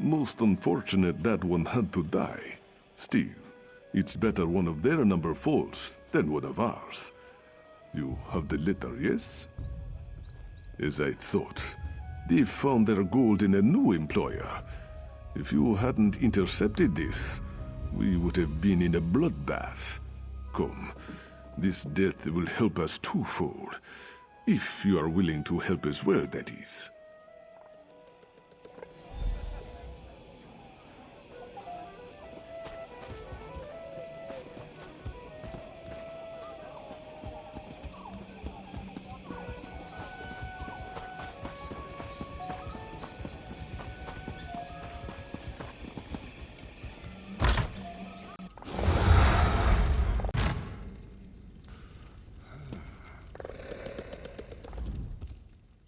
Most unfortunate that one had to die. Still, it's better one of their number falls than one of ours. You have the letter, yes? As I thought, they found their gold in a new employer. If you hadn't intercepted this, we would have been in a bloodbath. Come, this death will help us twofold. If you are willing to help as well, that is.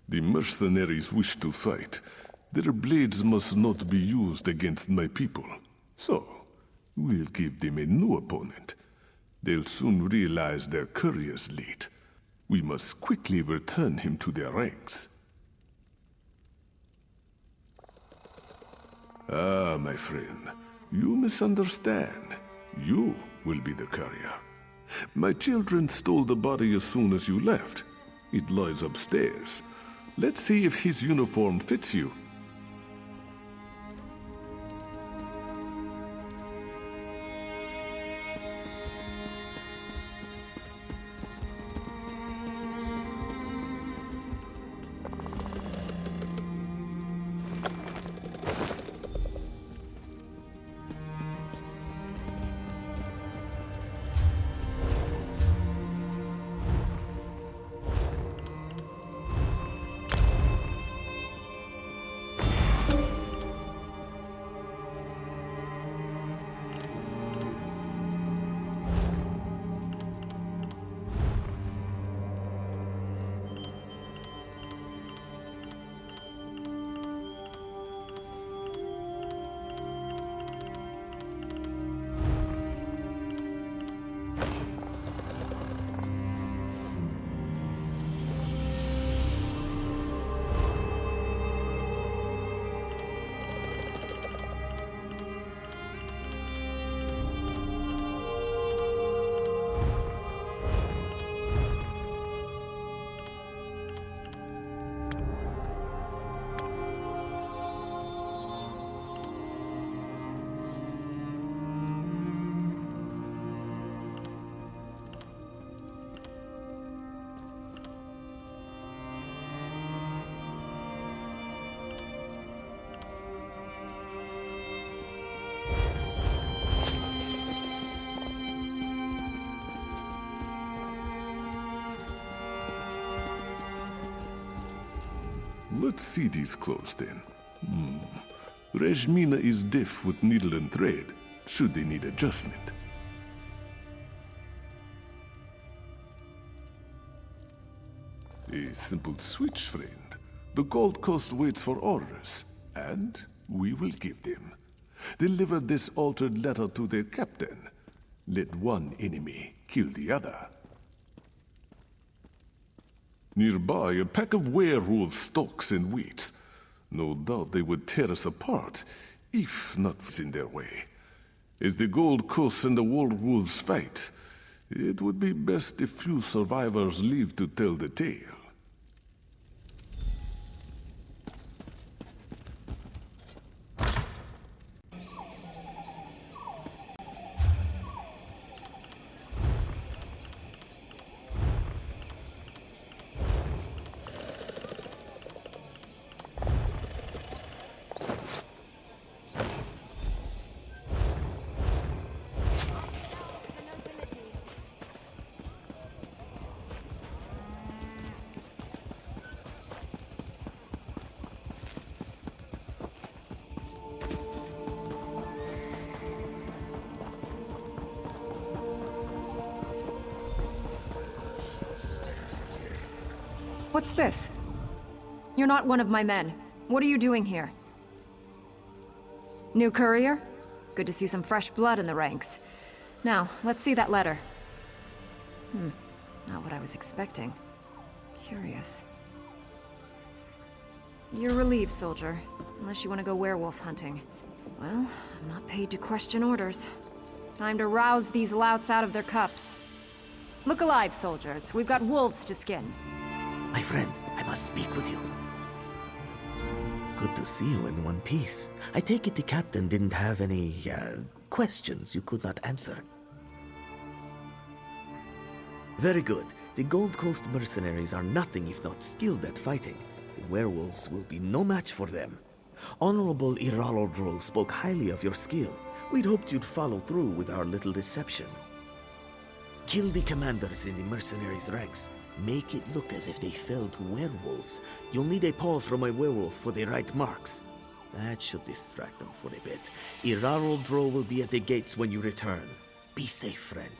The mercenaries wish to fight. Their blades must not be used against my people. So, we'll give them a new opponent. They'll soon realize their courier's late. We must quickly return him to their ranks. Ah, my friend, you misunderstand. You will be the courier. My children stole the body as soon as you left. It lies upstairs. Let's see if his uniform fits you. Let's see these clothes then. Rejmina is deaf with needle and thread, should they need adjustment. A simple switch, friend. The Gold Coast waits for orders, and we will give them. Deliver this altered letter to their captain. Let one enemy kill the other. Nearby, a pack of werewolves stalks and waits. No doubt they would tear us apart, if not in their way. As the Gold Coast and the werewolves fight, it would be best if few survivors live to tell the tale. What's this? You're not one of my men. What are you doing here? New courier? Good to see some fresh blood in the ranks. Now, let's see that letter. Not what I was expecting. Curious. You're relieved, soldier. Unless you want to go werewolf hunting. Well, I'm not paid to question orders. Time to rouse these louts out of their cups. Look alive, soldiers. We've got wolves to skin. My friend, I must speak with you. Good to see you in one piece. I take it the captain didn't have any, questions you could not answer. Very good. The Gold Coast mercenaries are nothing if not skilled at fighting. The werewolves will be no match for them. Honorable Iralo Dro spoke highly of your skill. We'd hoped you'd follow through with our little deception. Kill the commanders in the mercenaries' ranks. Make it look as if they fell to werewolves. You'll need a paw from a werewolf for the right marks. That should distract them for a bit. Iraro Dro will be at the gates when you return. Be safe, friend.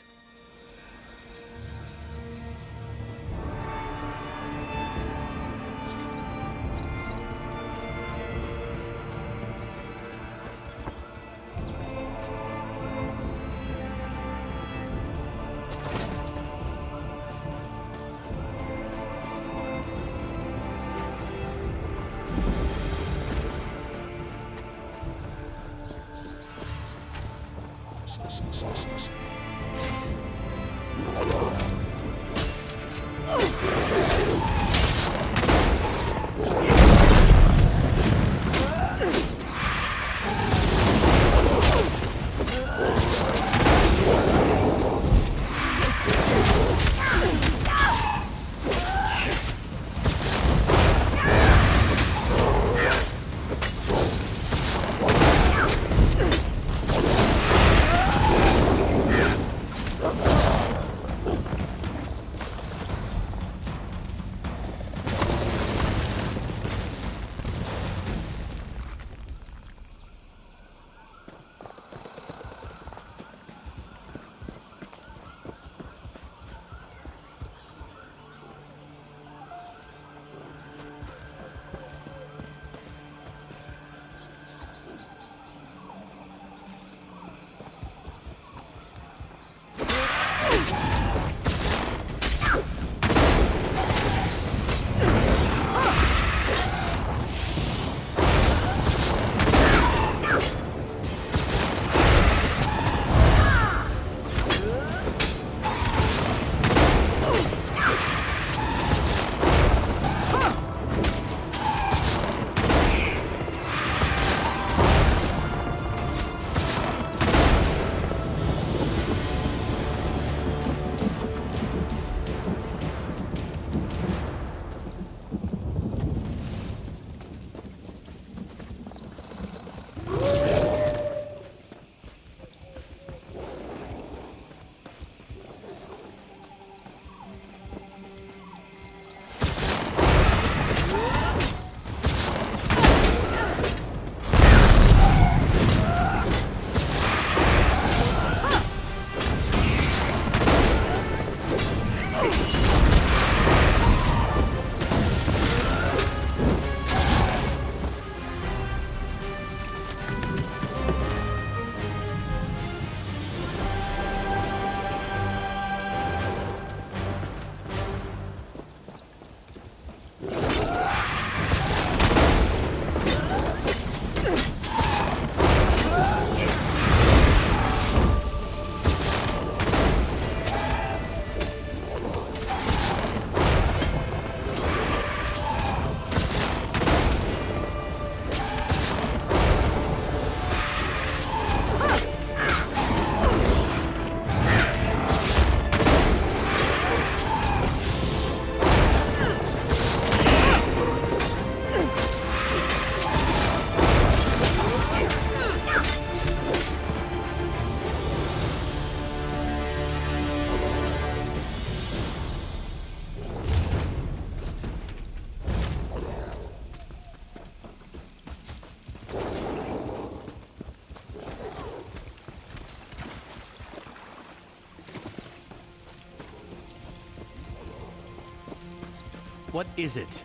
What is it?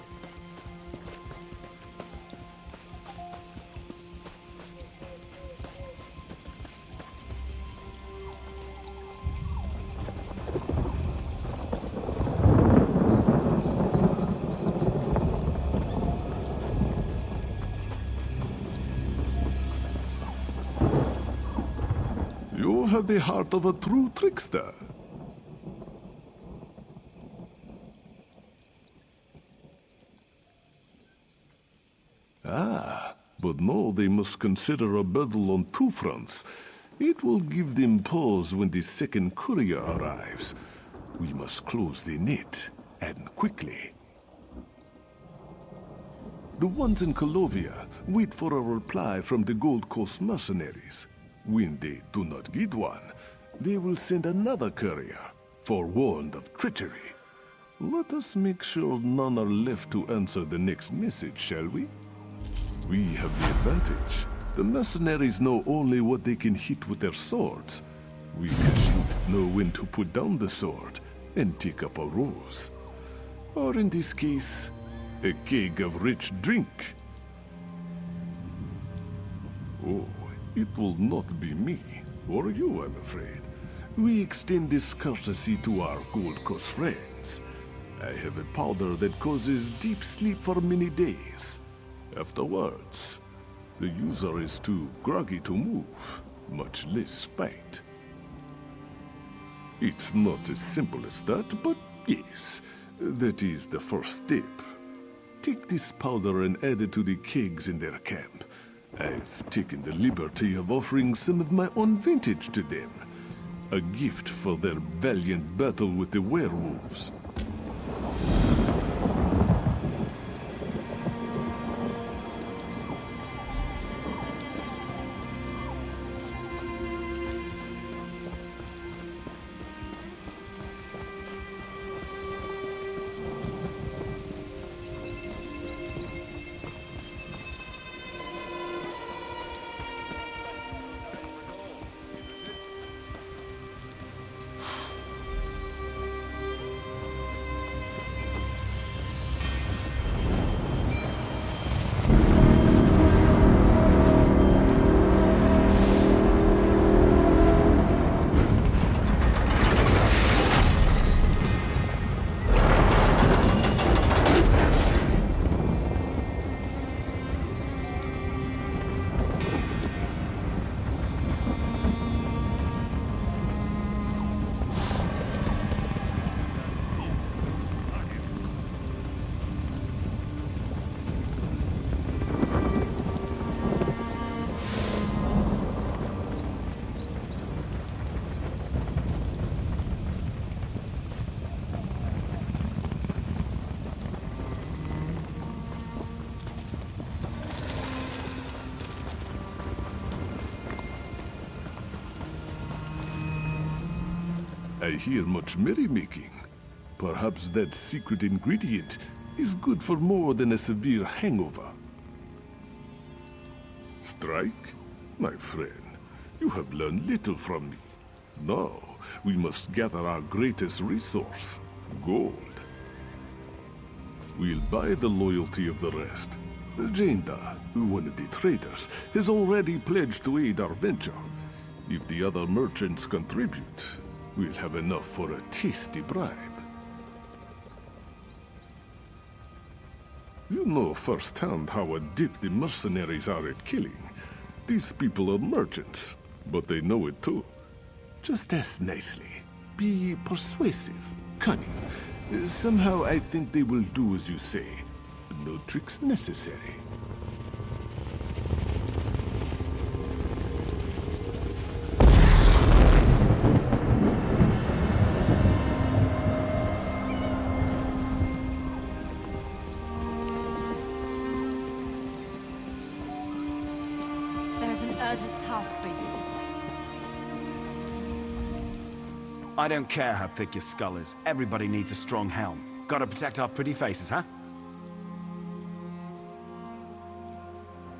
have the heart of a true trickster. Ah, but now they must consider a battle on two fronts. It will give them pause when the second courier arrives. We must close the net, and quickly. The ones in Colovia wait for a reply from the Gold Coast mercenaries. When they do not get one, they will send another courier, forewarned of treachery. Let us make sure none are left to answer the next message, shall we? We have the advantage. The mercenaries know only what they can hit with their swords. We Khajiit know when to put down the sword and take up a ruse. Or in this case, a keg of rich drink. Oh, it will not be me, or you, I'm afraid. We extend this courtesy to our Gold Coast friends. I have a powder that causes deep sleep for many days. Afterwards, the user is too groggy to move, much less fight. It's not as simple as that, but yes, that is the first step. Take this powder and add it to the kegs in their camp. I've taken the liberty of offering some of my own vintage to them. A gift for their valiant battle with the werewolves. I hear much merrymaking. Perhaps that secret ingredient is good for more than a severe hangover. Strike? My friend, you have learned little from me. Now, we must gather our greatest resource, gold. We'll buy the loyalty of the rest. Jenda, one of the traders, has already pledged to aid our venture. If the other merchants contribute, we'll have enough for a tasty bribe. You know firsthand how adept the mercenaries are at killing. These people are merchants, but they know it too. Just ask nicely. Be persuasive, cunning. Somehow I think they will do as you say. No tricks necessary. There's an urgent task for you. I don't care how thick your skull is. Everybody needs a strong helm. Gotta protect our pretty faces, huh?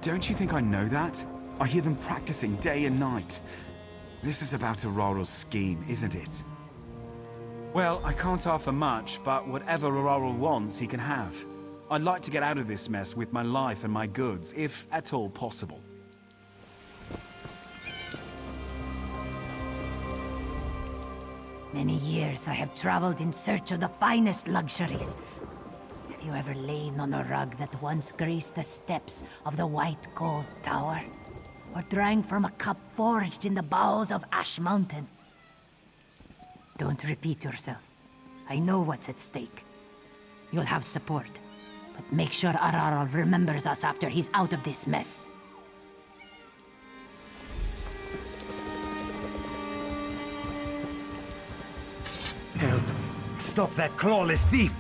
Don't you think I know that? I hear them practicing day and night. This is about Aurora's scheme, isn't it? Well, I can't offer much, but whatever Aurora wants, he can have. I'd like to get out of this mess with my life and my goods, if at all possible. Many years I have traveled in search of the finest luxuries. Have you ever lain on a rug that once graced the steps of the White Gold Tower? or drank from a cup forged in the bowels of Ash Mountain. Don't repeat yourself. I know what's at stake. You'll have support, but make sure Ararol remembers us after he's out of this mess. Help! Stop that clawless thief!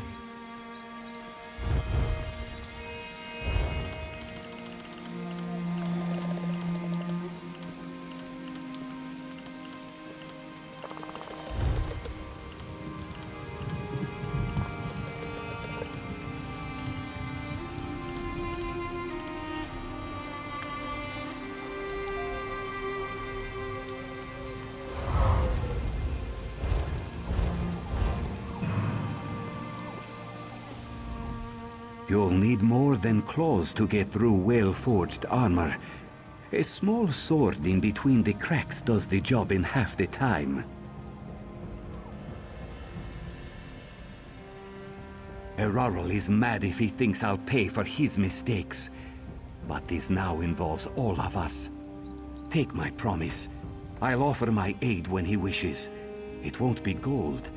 You'll need more than claws to get through well-forged armor. A small sword in between the cracks does the job in half the time. Ararol is mad if he thinks I'll pay for his mistakes. But this now involves all of us. Take my promise. I'll offer my aid when he wishes. It won't be gold,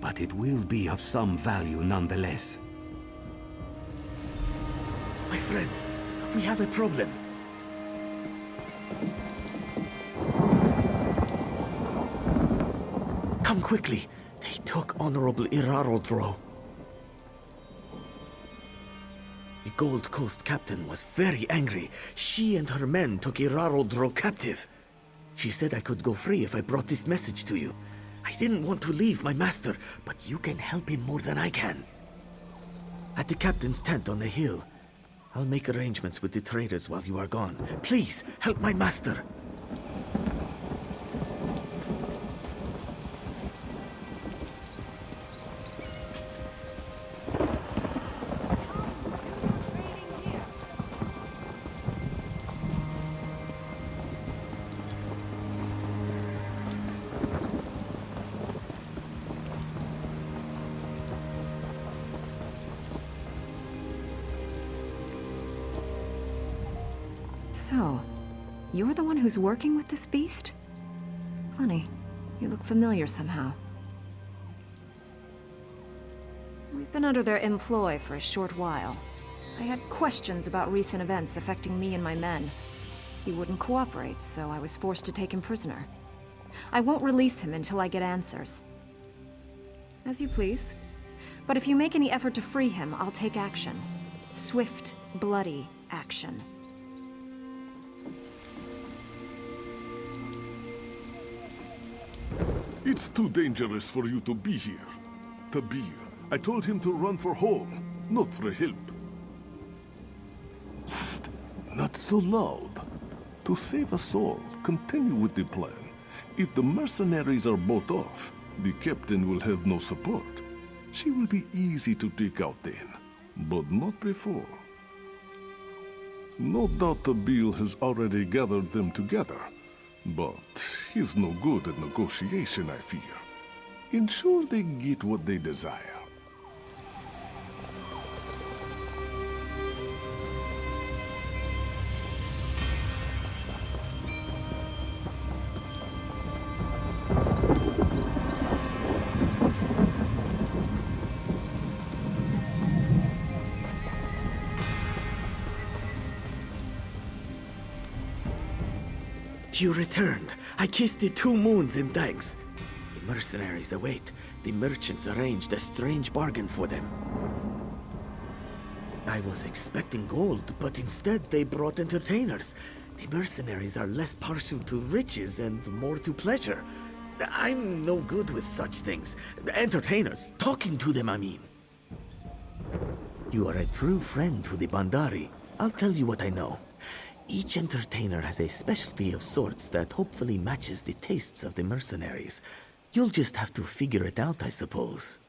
but it will be of some value nonetheless. My friend, we have a problem. Come quickly. They took Honorable Iraro Dro. The Gold Coast captain was very angry. She and her men took Iraro Dro captive. She said I could go free if I brought this message to you. I didn't want to leave my master, but you can help him more than I can. At the captain's tent on the hill. I'll make arrangements with the traders while you are gone. Please, help my master. So, you're the one who's working with this beast? Funny. You look familiar somehow. We've been under their employ for a short while. I had questions about recent events affecting me and my men. He wouldn't cooperate, so I was forced to take him prisoner. I won't release him until I get answers. As you please. But if you make any effort to free him, I'll take action. Swift, bloody action. It's too dangerous for you to be here. Tabir, I told him to run for home, not for help. Psst, not so loud. To save us all, continue with the plan. If the mercenaries are bought off, the captain will have no support. She will be easy to take out then, but not before. No doubt Tabir has already gathered them together. But he's no good at negotiation, I fear. Ensure they get what they desire. You returned. I kissed the two moons in thanks. The mercenaries await. The merchants arranged a strange bargain for them. I was expecting gold, but instead they brought entertainers. The mercenaries are less partial to riches and more to pleasure. I'm no good with such things. Entertainers, talking to them, I mean. You are a true friend to the Bandari. I'll tell you what I know. Each entertainer has a specialty of sorts that hopefully matches the tastes of the mercenaries. You'll just have to figure it out, I suppose.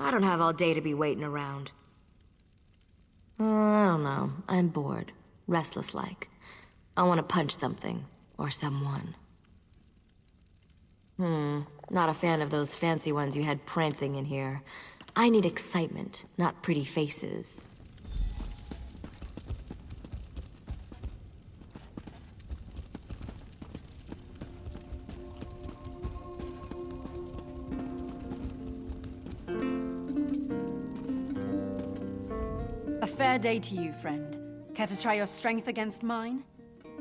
I don't have all day to be waiting around. I don't know. I'm bored. Restless-like. I want to punch something. Or someone. Not a fan of those fancy ones you had prancing in here. I need excitement, not pretty faces. A fair day to you, friend. Care to try your strength against mine?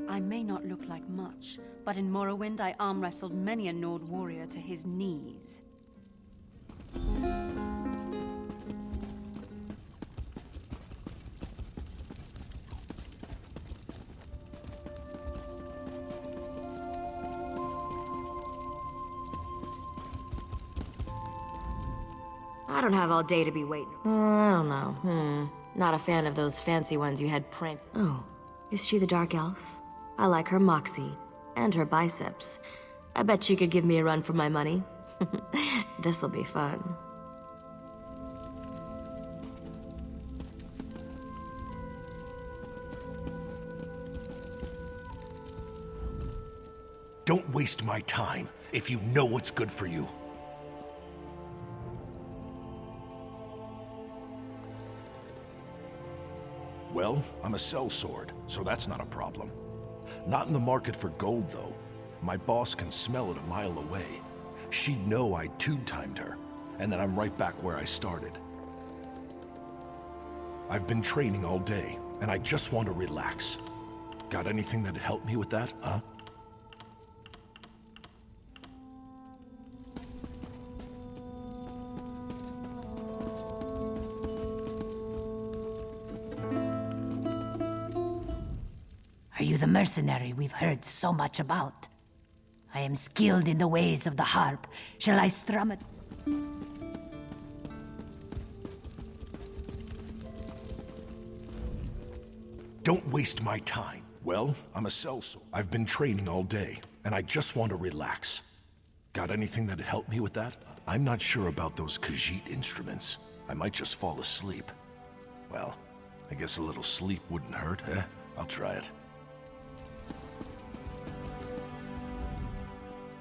I may not look like much, but in Morrowind I arm-wrestled many a Nord warrior to his knees. I don't have all day to be waiting. I don't know. Not a fan of those fancy ones you had prance. Oh, is she the Dark Elf? I like her moxie. And her biceps. I bet she could give me a run for my money. This'll be fun. Don't waste my time if you know what's good for you. Well, I'm a sellsword, so that's not a problem. Not in the market for gold, though. My boss can smell it a mile away. She'd know I two-timed her, and then I'm right back where I started. I've been training all day, and I just want to relax. Got anything that'd help me with that, huh? Are you the mercenary we've heard so much about? I am skilled in the ways of the harp. Shall I strum it? Don't waste my time. Well, I'm a sellsword. I've been training all day, and I just want to relax. Got anything that'd help me with that? I'm not sure about those Khajiit instruments. I might just fall asleep. Well, I guess a little sleep wouldn't hurt, eh? I'll try it.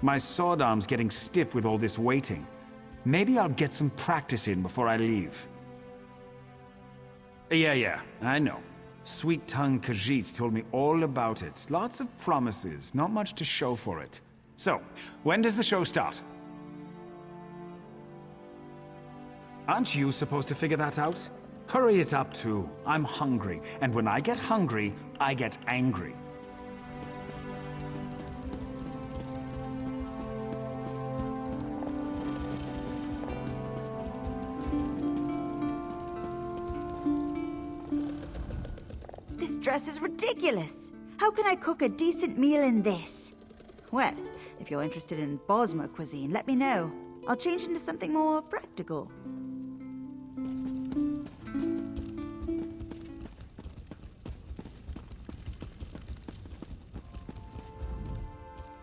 My sword arm's getting stiff with all this waiting. Maybe I'll get some practice in before I leave. Yeah, I know. Sweet-tongued Khajiits told me all about it. Lots of promises, not much to show for it. So, when does the show start? Aren't you supposed to figure that out? Hurry it up too. I'm hungry, and when I get hungry, I get angry. This dress is ridiculous. How can I cook a decent meal in this? Well, if you're interested in Bosmer cuisine, let me know. I'll change into something more practical.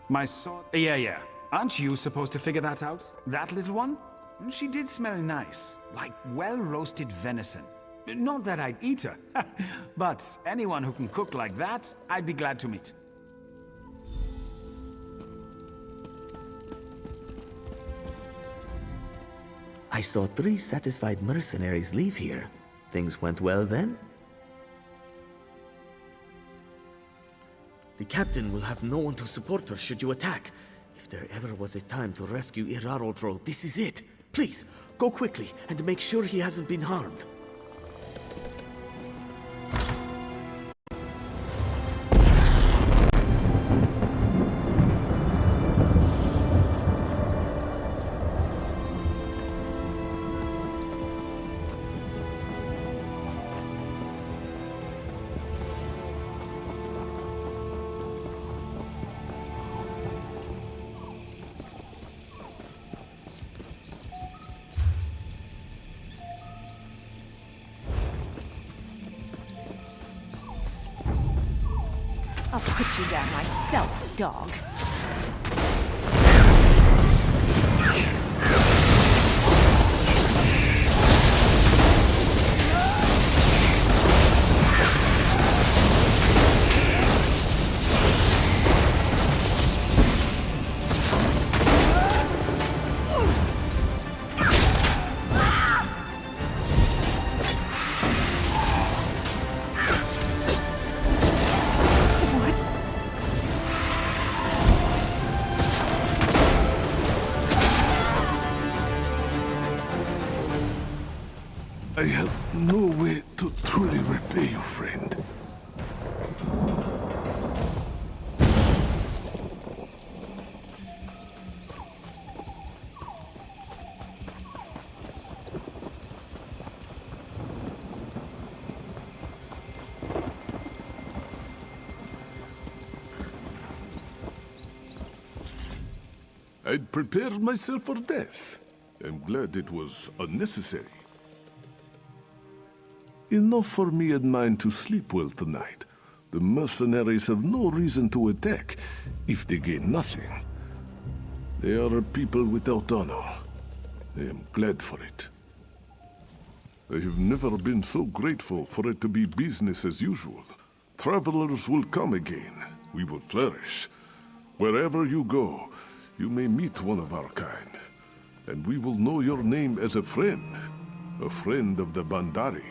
My sword... Yeah. Aren't you supposed to figure that out? That little one? She did smell nice. Like well-roasted venison. Not that I'd eat her. But anyone who can cook like that, I'd be glad to meet. I saw 3 satisfied mercenaries leave here. Things went well then? The captain will have no one to support her should you attack. If there ever was a time to rescue Irarodro, this is it. Please, go quickly and make sure he hasn't been harmed. I'll put you down myself, dog. no way to truly repay you, friend. I'd prepared myself for death. I'm glad it was unnecessary. Enough for me and mine to sleep well tonight. The mercenaries have no reason to attack if they gain nothing. They are a people without honor. I am glad for it. I have never been so grateful for it to be business as usual. Travelers will come again. We will flourish. Wherever you go, you may meet one of our kind. And we will know your name as a friend of the Bandari.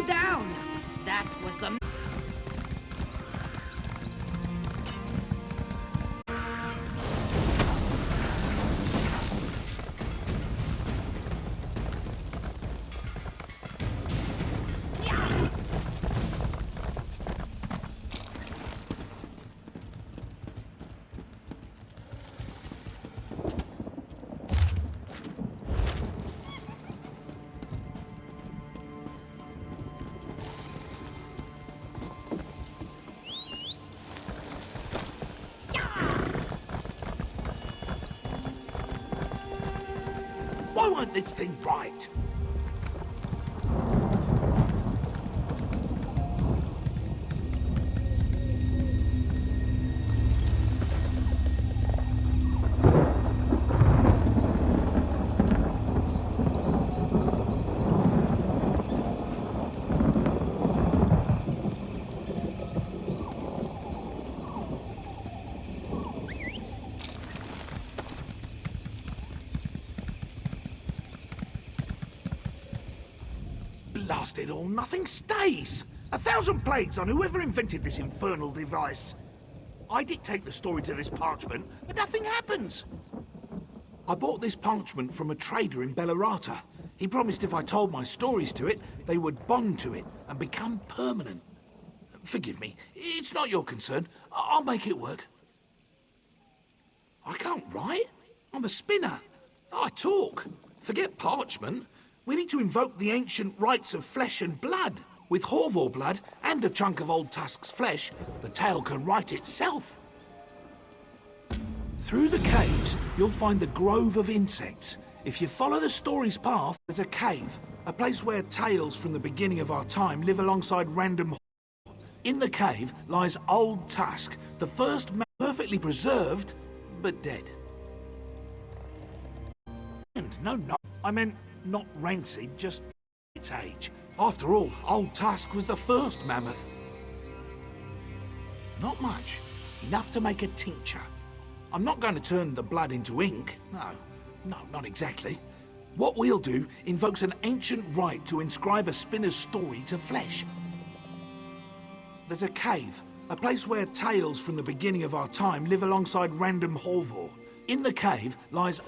you down! That was the... Why won't this thing right? Blast it all, nothing stays! 1,000 plagues on whoever invented this infernal device. I dictate the story to this parchment, but nothing happens. I bought this parchment from a trader in Bellerata. He promised if I told my stories to it, they would bond to it and become permanent. Forgive me, it's not your concern. I'll make it work. I can't write. I'm a spinner. I talk. Forget parchment. We need to invoke the ancient rites of flesh and blood. With Horvor blood and a chunk of Old Tusk's flesh, the tale can write itself. Through the caves, you'll find the Grove of Insects. If you follow the story's path, there's a cave. A place where tales from the beginning of our time live alongside random. In the cave lies Old Tusk, the first man perfectly preserved, but dead. And no, I meant not rancid, just its age. After all, Old Tusk was the first mammoth. Not much. Enough to make a tincture. I'm not going to turn the blood into ink. No, not exactly. What we'll do invokes an ancient rite to inscribe a spinner's story to flesh. There's a cave, a place where tales from the beginning of our time live alongside random Horvor. In the cave lies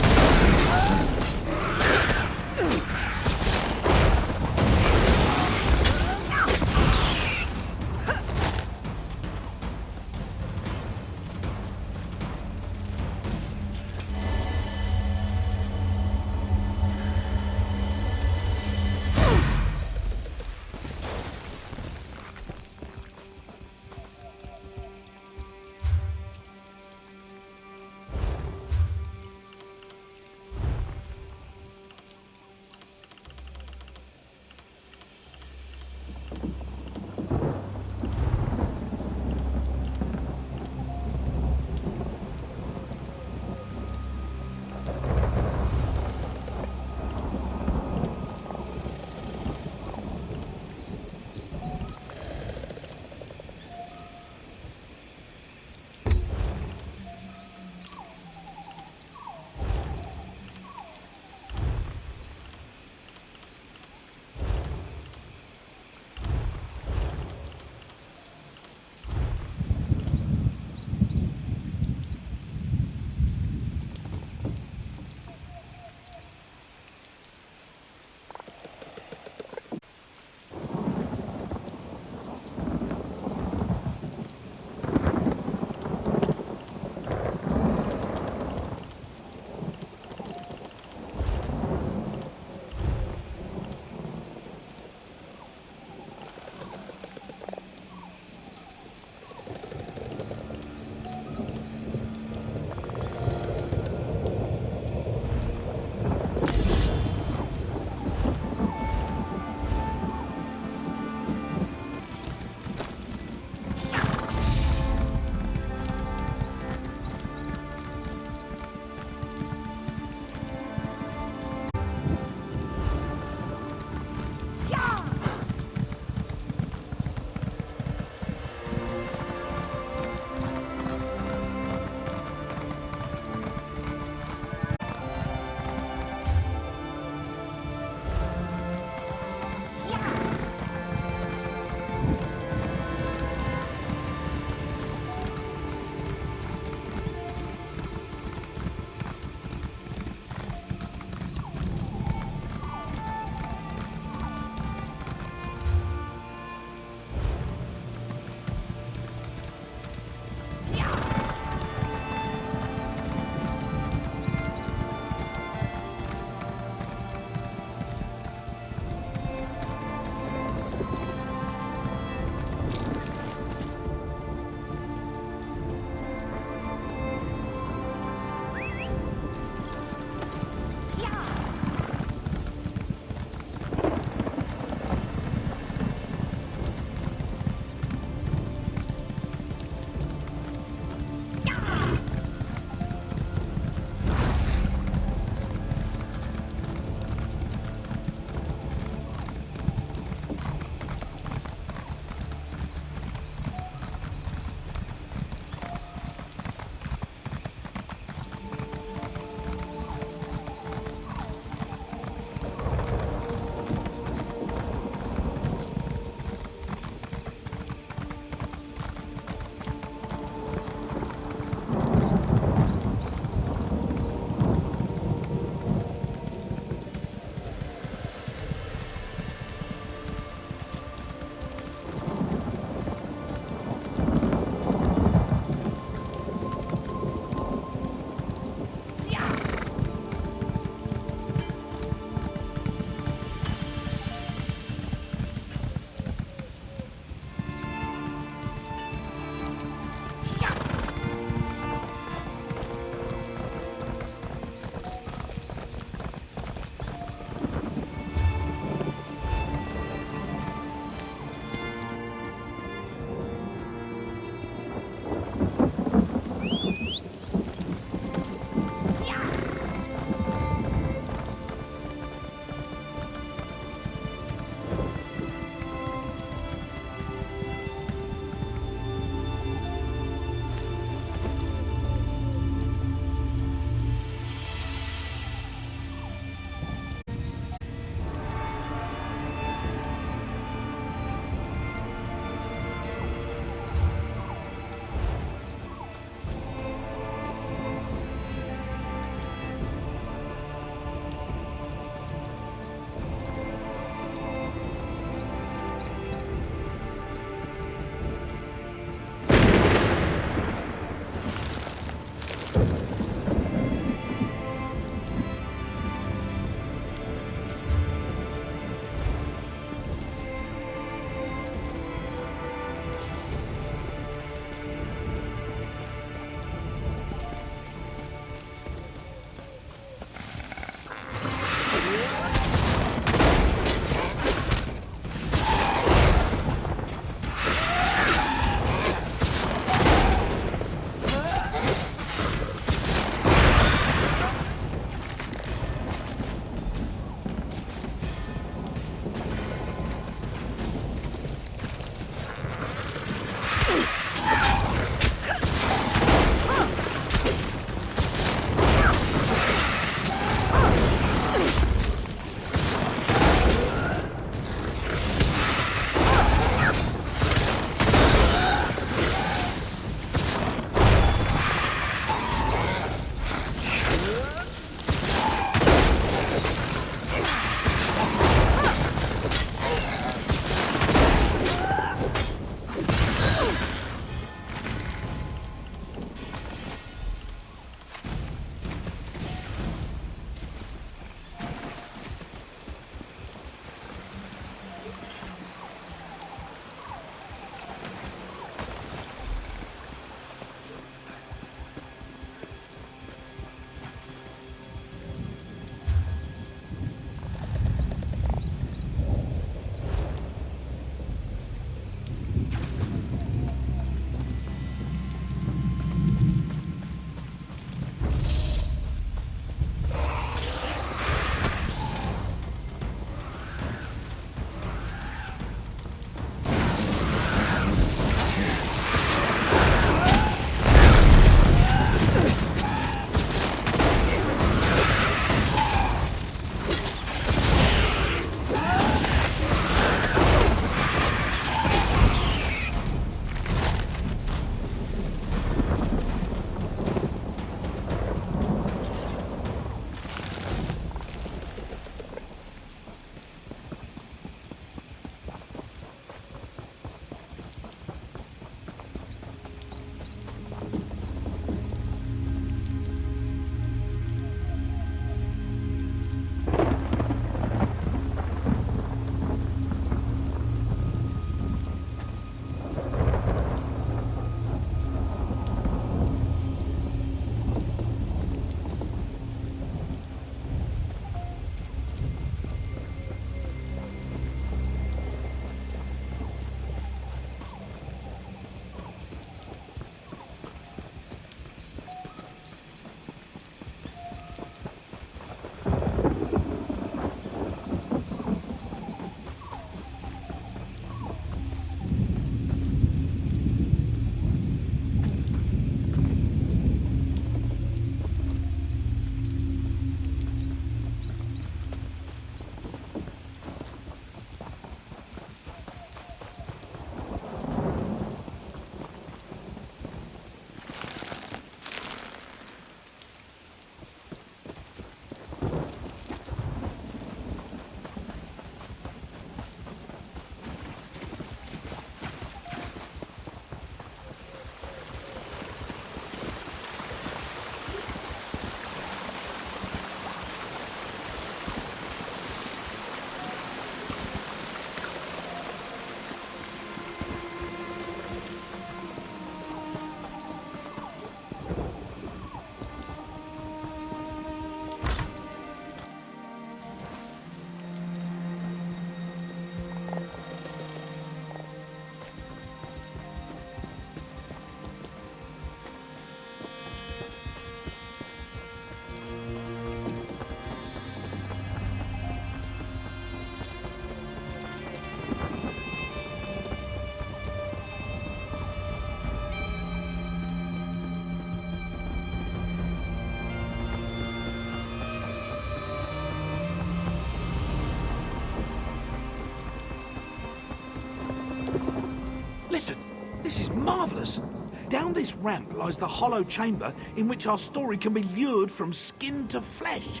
Down this ramp lies the hollow chamber in which our story can be lured from skin to flesh.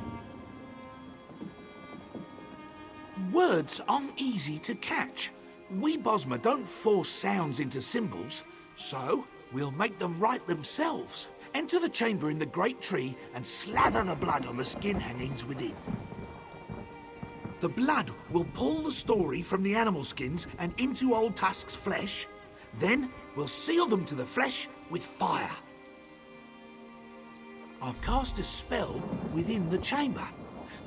Words aren't easy to catch. We Bosmer don't force sounds into symbols, so we'll make them write themselves. Enter the chamber in the great tree and slather the blood on the skin hangings within. The blood will pull the story from the animal skins and into Old Tusk's flesh. Then we'll seal them to the flesh with fire. I've cast a spell within the chamber.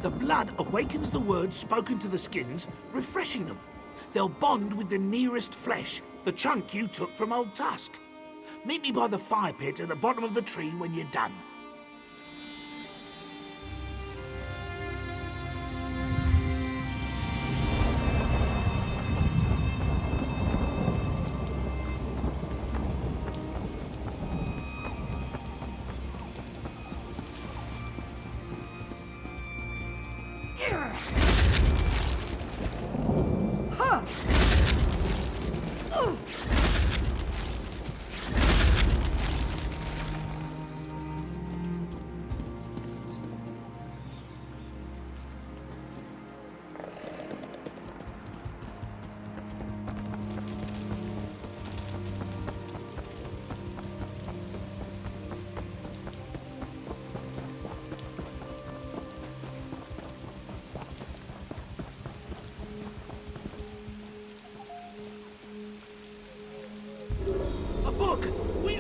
The blood awakens the words spoken to the skins, refreshing them. They'll bond with the nearest flesh, the chunk you took from Old Tusk. Meet me by the fire pit at the bottom of the tree when you're done.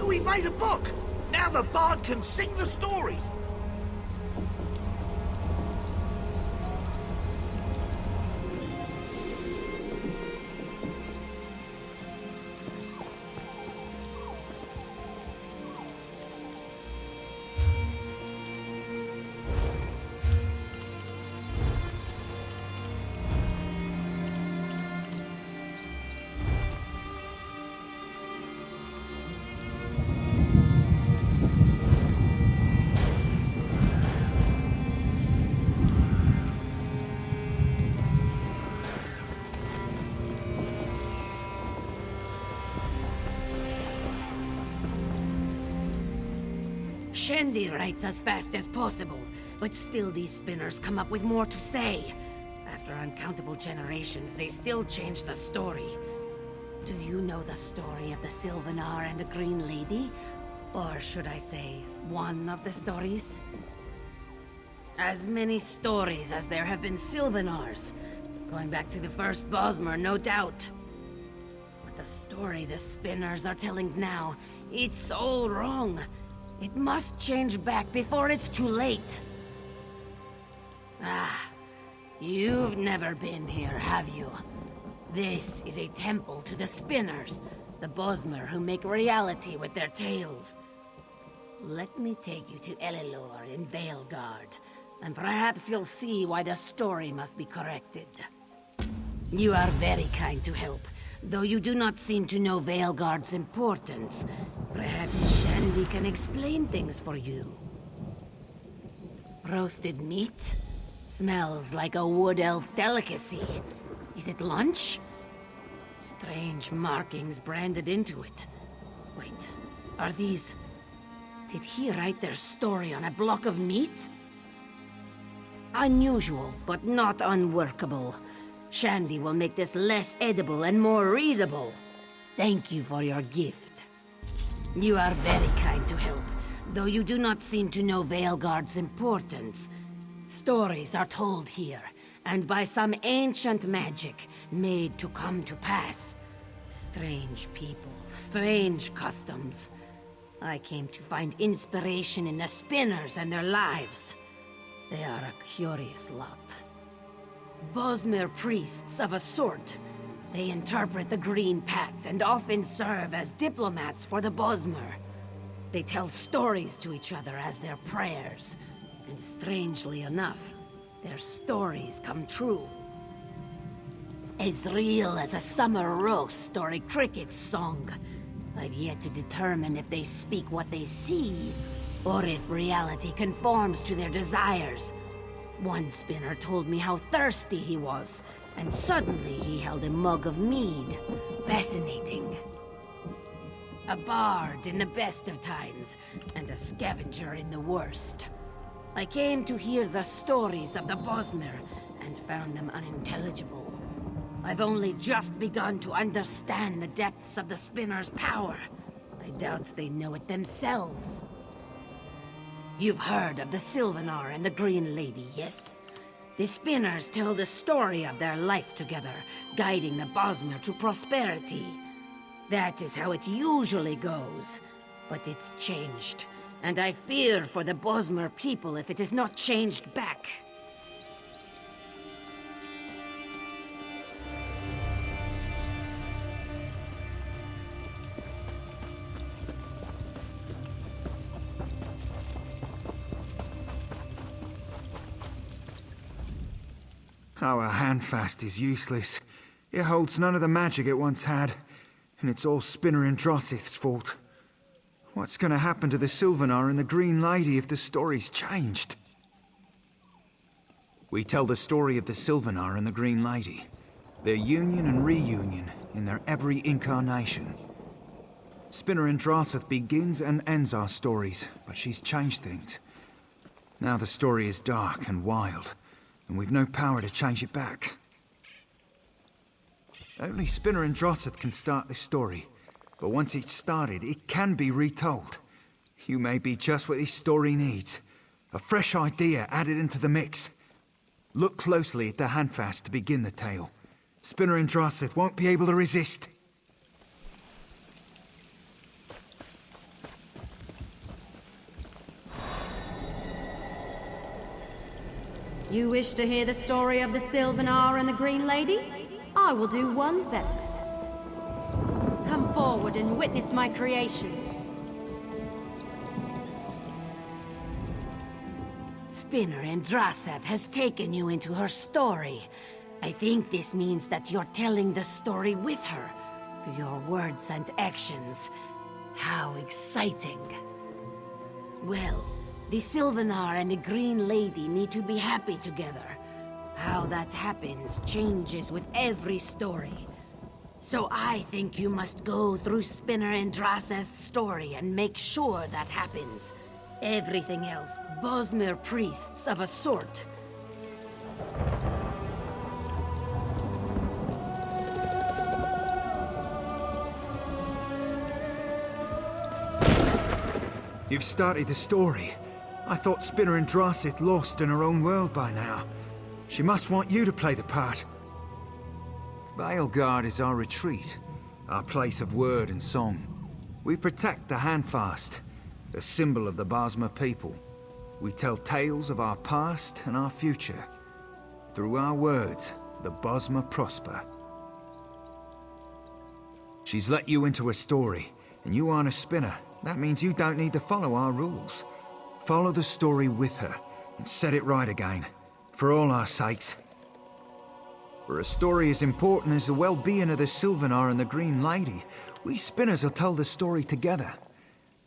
We made a book! Now the bard can sing the story! Shandy writes as fast as possible, but still these spinners come up with more to say. After uncountable generations, they still change the story. Do you know the story of the Sylvanar and the Green Lady? Or should I say, one of the stories? As many stories as there have been Sylvanars. Going back to the first Bosmer, no doubt. But the story the spinners are telling now, it's all wrong. It must change back before it's too late. Ah, you've never been here, have you? This is a temple to the Spinners, the Bosmer who make reality with their tales. Let me take you to Elilor in Veilguard, and perhaps you'll see why the story must be corrected. You are very kind to help, though you do not seem to know Veilguard's importance. Perhaps Shandy can explain things for you. Roasted meat? Smells like a wood elf delicacy. Is it lunch? Strange markings branded into it. Wait, are these... Did he write their story on a block of meat? Unusual, but not unworkable. Shandy will make this less edible and more readable. Thank you for your gift. You are very kind to help, though you do not seem to know Veilguard's importance. Stories are told here, and by some ancient magic made to come to pass. Strange people, strange customs. I came to find inspiration in the Spinners and their lives. They are a curious lot. Bosmer priests of a sort. They interpret the Green Pact and often serve as diplomats for the Bosmer. They tell stories to each other as their prayers. And strangely enough, their stories come true. As real as a summer roast or a cricket's song. I've yet to determine if they speak what they see, or if reality conforms to their desires. One spinner told me how thirsty he was, and suddenly he held a mug of mead. Fascinating. a bard in the best of times, and a scavenger in the worst. I came to hear the stories of the Bosmer, and found them unintelligible. I've only just begun to understand the depths of the Spinner's power. I doubt they know it themselves. You've heard of the Sylvanar and the Green Lady, yes? The Spinners tell the story of their life together, guiding the Bosmer to prosperity. That is how it usually goes. But it's changed, and I fear for the Bosmer people if it is not changed back. Our handfast is useless. It holds none of the magic it once had, and it's all Spinner and Drossith's fault. What's gonna happen to the Sylvanar and the Green Lady if the story's changed? We tell the story of the Sylvanar and the Green Lady. Their union and reunion in their every incarnation. Spinner and Drossith begins and ends our stories, but she's changed things. Now the story is dark and wild, and we've no power to change it back. Only Spinner and Drossith can start this story, but once it's started, it can be retold. You may be just what this story needs. A fresh idea added into the mix. Look closely at the handfast to begin the tale. Spinner and Drossith won't be able to resist. You wish to hear the story of the Sylvanar and the Green Lady? I will do one better. Come forward and witness my creation. Spinner and Drossith has taken you into her story. I think this means that you're telling the story with her, through your words and actions. How exciting. Well, the Sylvanar and the Green Lady need to be happy together. How that happens changes with every story. So I think you must go through Spinner and Drossith's story and make sure that happens. Everything else, Bosmer priests of a sort. You've started the story. I thought Spinner and Drossith lost in her own world by now. She must want you to play the part. Veilguard is our retreat, our place of word and song. We protect the Handfast, a symbol of the Bosmer people. We tell tales of our past and our future. Through our words, the Bosmer prosper. She's let you into her story, and you aren't a Spinner. That means you don't need to follow our rules. Follow the story with her, and set it right again, for all our sakes. For a story as important as the well-being of the Sylvanar and the Green Lady, we Spinners will tell the story together.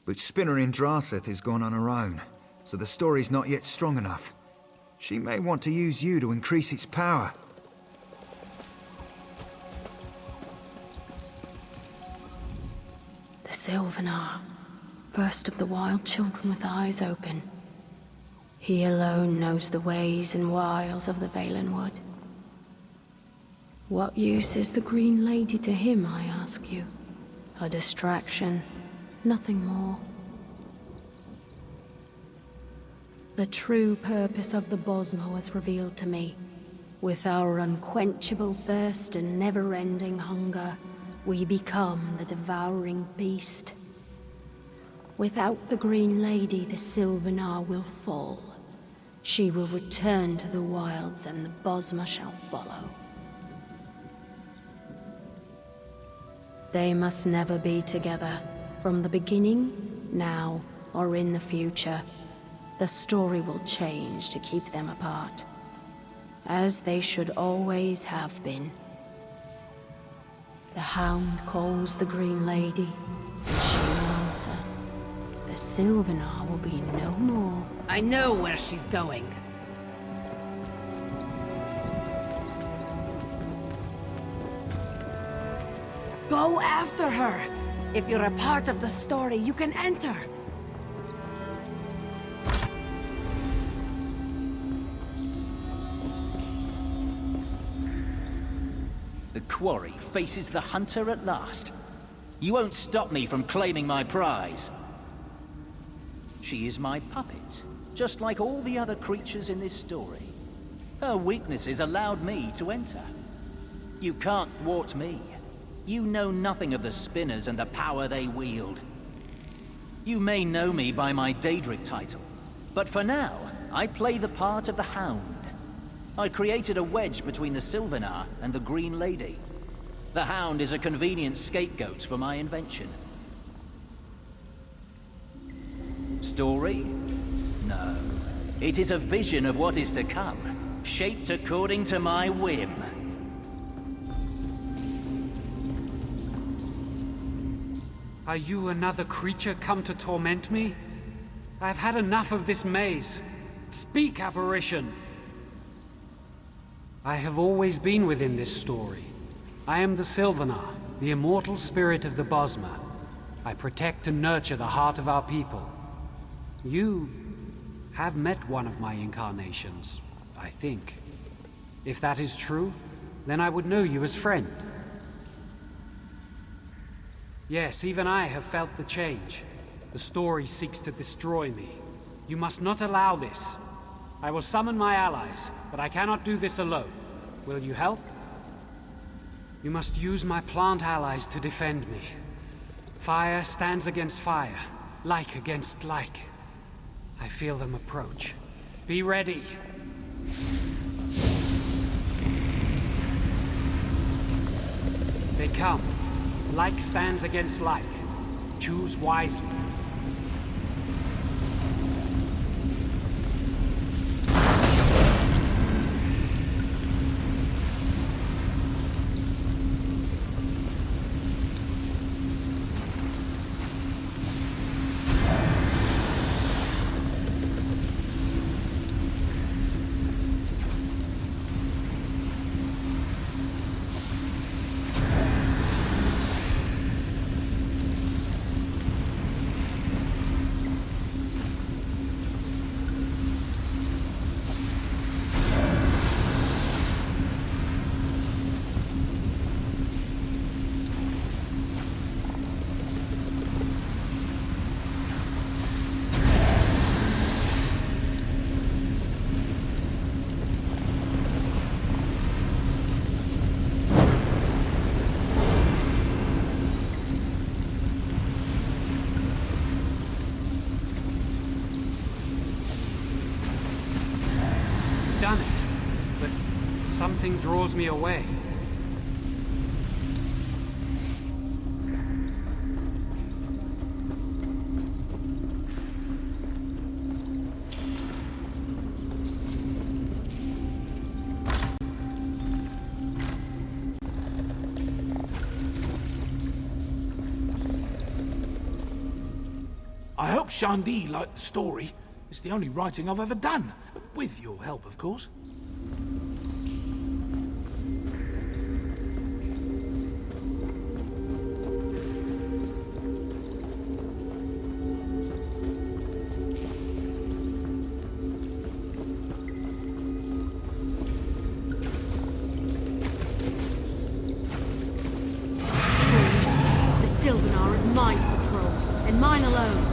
But Spinner in Drossith has gone on her own, so the story's not yet strong enough. She may want to use you to increase its power. The Sylvanar, first of the wild children with eyes open. He alone knows the ways and wiles of the Valenwood. What use is the Green Lady to him, I ask you? A distraction, nothing more. The true purpose of the Bosmer was revealed to me. With our unquenchable thirst and never-ending hunger, we become the devouring beast. Without the Green Lady, the Sylvanar will fall. She will return to the wilds and the Bosmer shall follow. They must never be together. From the beginning, now, or in the future. The story will change to keep them apart. As they should always have been. The Hound calls the Green Lady, and she will answer. The Sylvanar will be no more. I know where she's going. Go after her! If you're a part of the story, you can enter. The quarry faces the hunter at last. You won't stop me from claiming my prize. She is my puppet, just like all the other creatures in this story. Her weaknesses allowed me to enter. You can't thwart me. You know nothing of the spinners and the power they wield. You may know me by my Daedric title, but for now, I play the part of the Hound. I created a wedge between the Sylvanar and the Green Lady. The Hound is a convenient scapegoat for my invention. Story? No. It is a vision of what is to come, shaped according to my whim. Are you another creature come to torment me? I've had enough of this maze. Speak, apparition! I have always been within this story. I am the Sylvanar, the immortal spirit of the Bosmer. I protect and nurture the heart of our people. You have met one of my incarnations, I think. If that is true, then I would know you as friend. Yes, even I have felt the change. The story seeks to destroy me. You must not allow this. I will summon my allies, but I cannot do this alone. Will you help? You must use my plant allies to defend me. Fire stands against fire, like against like. I feel them approach. Be ready. They come. Like stands against like. Choose wisely. Done it, but something draws me away. I hope Shandi liked the story. It's the only writing I've ever done. With your help, of course. The Sylvanar is mine to control, and mine alone.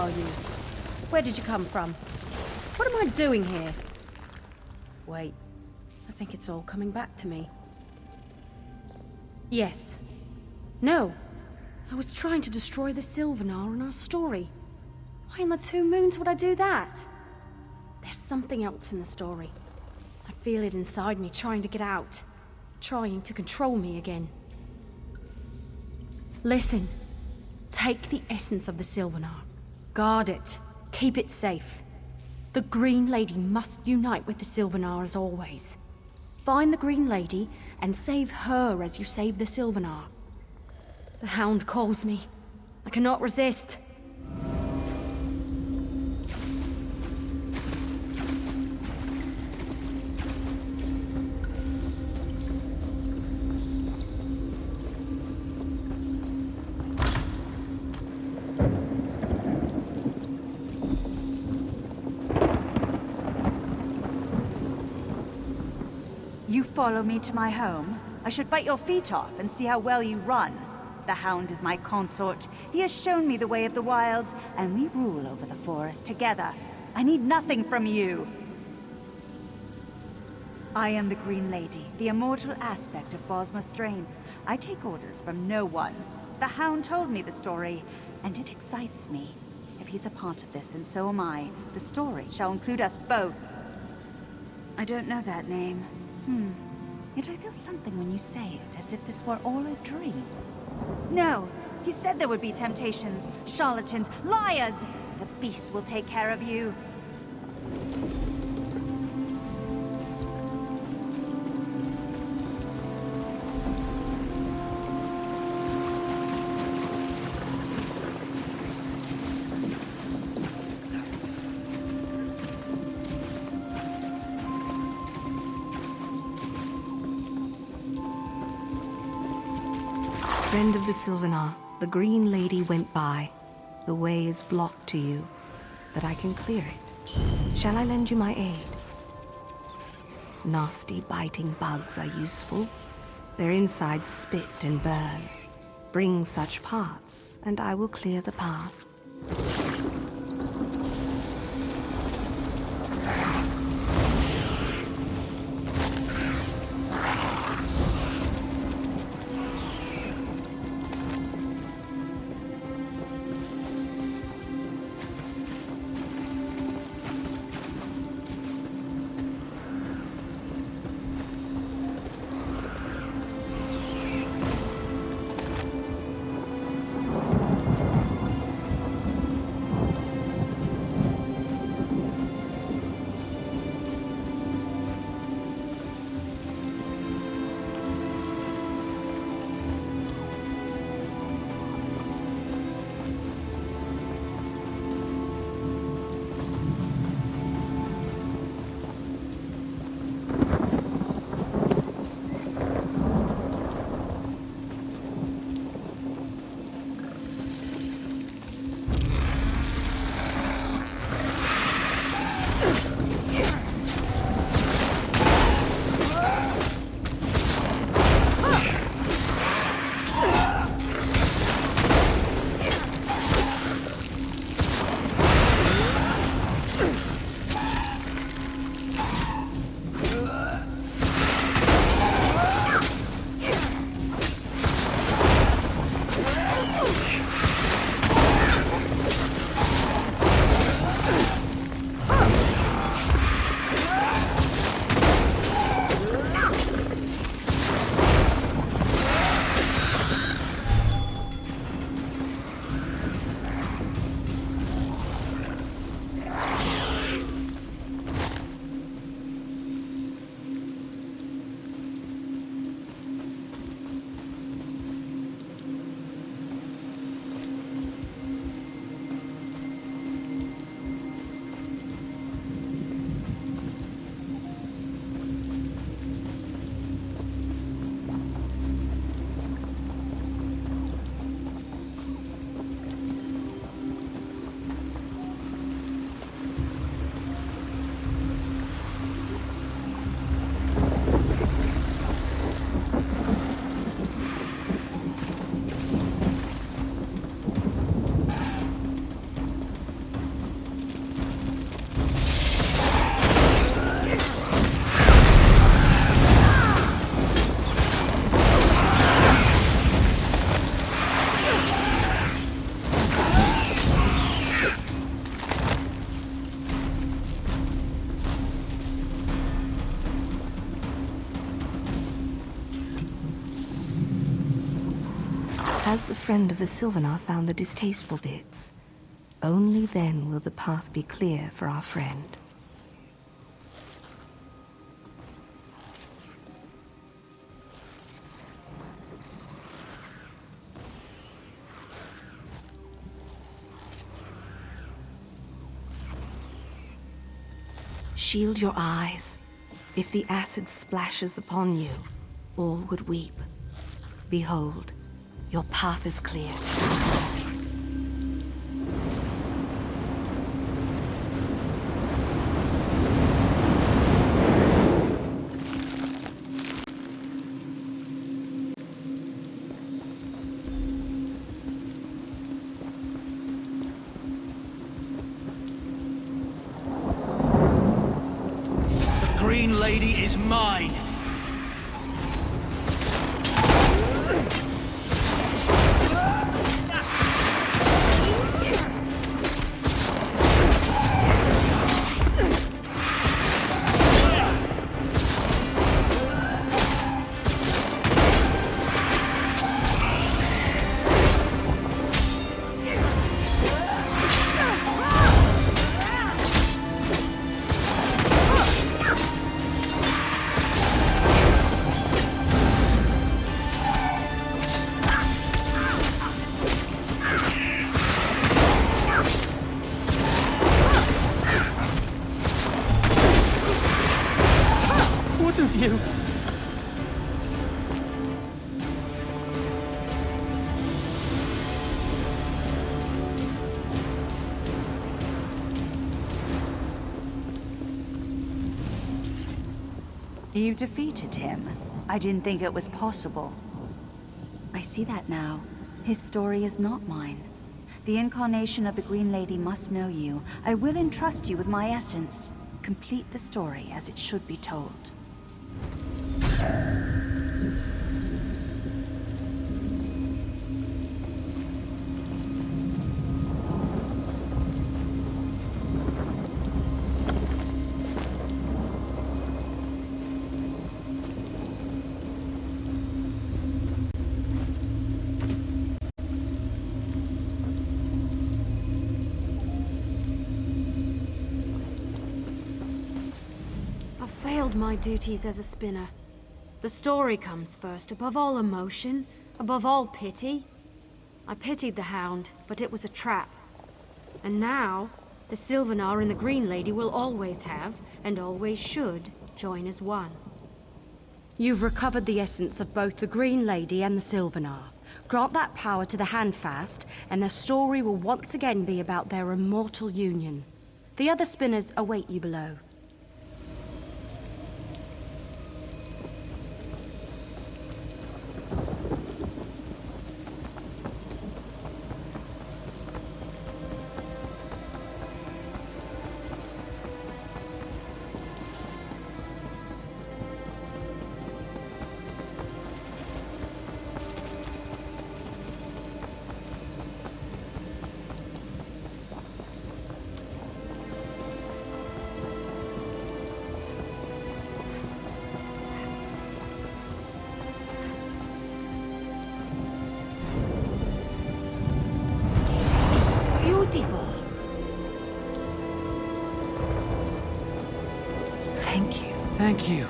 are you? Where did you come from? What am I doing here? Wait, I think it's all coming back to me. Yes. No. I was trying to destroy the Sylvanar in our story. Why in the Two Moons would I do that? There's something else in the story. I feel it inside me trying to get out. Trying to control me again. Listen. Take the essence of the Sylvanar. Guard it. Keep it safe. The Green Lady must unite with the Sylvanar as always. Find the Green Lady and save her as you save the Sylvanar. The Hound calls me. I cannot resist. You follow me to my home? I should bite your feet off and see how well you run. The Hound is my consort. He has shown me the way of the wilds, and we rule over the forest together. I need nothing from you. I am the Green Lady, the immortal aspect of Bosma Strain. I take orders from no one. The Hound told me the story, and it excites me. If he's a part of this, then so am I. The story shall include us both. I don't know that name. Yet I feel something when you say it, as if this were all a dream. No! You said there would be temptations, charlatans, liars! The beast will take care of you. Friend of the Sylvanar, the Green Lady went by. The way is blocked to you, but I can clear it. Shall I lend you my aid? Nasty, biting bugs are useful. Their insides spit and burn. Bring such parts, and I will clear the path. Has the friend of the Sylvanar found the distasteful bits? Only then will the path be clear for our friend. Shield your eyes. If the acid splashes upon you, all would weep. Behold, your path is clear. Green Lady is mine! What of you? You defeated him. I didn't think it was possible. I see that now. His story is not mine. The incarnation of the Green Lady must know you. I will entrust you with my essence. Complete the story as it should be told. Failed my duties as a spinner. The story comes first, above all emotion, above all pity. I pitied the Hound, but it was a trap. And now, the Sylvanar and the Green Lady will always have, and always should, join as one. You've recovered the essence of both the Green Lady and the Sylvanar. Grant that power to the Handfast, and their story will once again be about their immortal union. The other spinners await you below. Beautiful. Thank you. Thank you.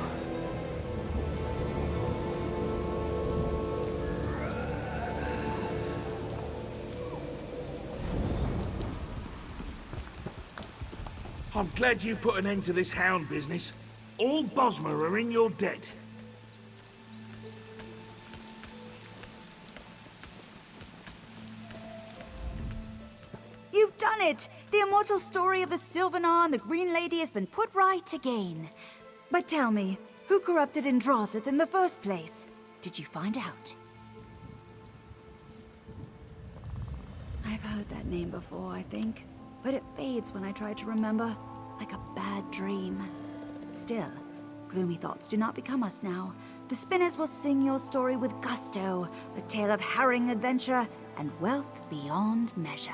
I'm glad you put an end to this Hound business. All Bosmer are in your debt. You've done it! The immortal story of the Sylvanar and the Green Lady has been put right again. But tell me, who corrupted Androzith in the first place? Did you find out? I've heard that name before, I think. But it fades when I try to remember, like a bad dream. Still, gloomy thoughts do not become us now. The spinners will sing your story with gusto, a tale of harrowing adventure and wealth beyond measure.